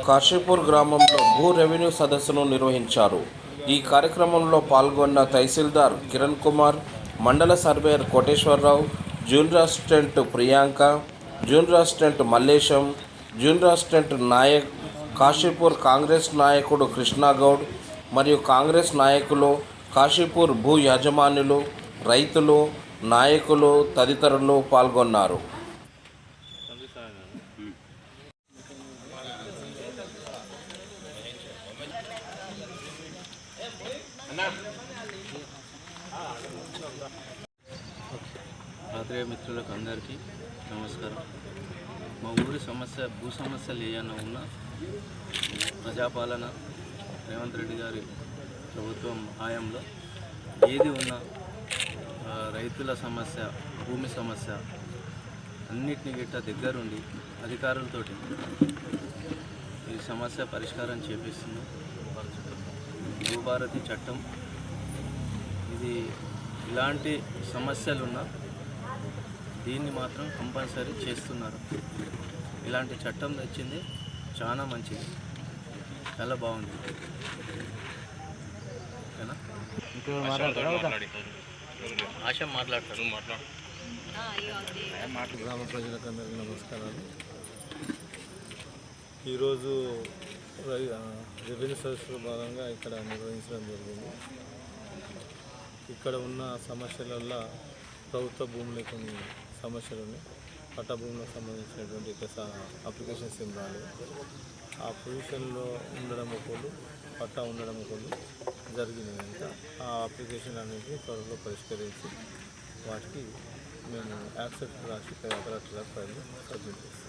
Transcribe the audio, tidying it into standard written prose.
కాశీపూర్ గ్రామంలో భూ రెవెన్యూ సదస్సును నిర్వహించారు. ఈ కార్యక్రమంలో పాల్గొన్న తహసీల్దార్ కిరణ్ కుమార్, మండల surveyor Koteswararao, junior assistant Priyanka, junior assistant Mallesham, junior assistant Nayak, Kashipur Congress నాయకుడు కృష్ణాగౌడ్ మరియు కాంగ్రెస్ నాయకులు, కాశీపూర్ భూ యాజమాన్యులు, రైతులు, నాయకులు తదితరులు పాల్గొన్నారు. పాత్రికేయ మిత్రులకు అందరికీ నమస్కారం. మా ఊరి భూ సమస్యలు ఏమైనా ఉన్నా ప్రజాపాలన రేవంత్ రెడ్డి గారి ప్రభుత్వం హయాంలో ఏది ఉన్నా రైతుల సమస్య, భూమి సమస్య అన్నిటిని గిట్ట దగ్గరుండి అధికారులతోటి ఈ సమస్య పరిష్కారం చేపిస్తున్నాం. భూభారతి చట్టం ఇది ఇలాంటి సమస్యలున్నా దీన్ని మాత్రం కంపల్సరీ చేస్తున్నారు. ఇలాంటి చట్టం తెచ్చింది చాలా మంచిది, చాలా బాగుంది. ఓకేనా? ఆశ మాట్లాడతారు. గ్రామ ప్రజలకు అందరికీ నమస్కారాలు. ఈరోజు రెవెన్యూ సదస్సులో భాగంగా ఇక్కడ నిర్వహించడం జరిగింది. ఇక్కడ ఉన్న సమస్యలల్లో ప్రభుత్వ భూములు కొన్ని సమస్యలు ఉన్నాయి. పట్టా భూములకు సంబంధించినటువంటి అప్లికేషన్స్ ఏం రాలేదు. ఆ పొజిషన్లో ఉండడం ఒకళ్ళు, పట్టా ఉండడం ఒకళ్ళు జరిగినాయి. ఇంకా ఆ అప్లికేషన్ అన్నింటినీ త్వరలో పరిష్కరించి వాటికి మేము యాక్సెప్ట్ రాసి కలెక్టర్ గారి ఫైల్ సబ్మిట్ చేస్తాం.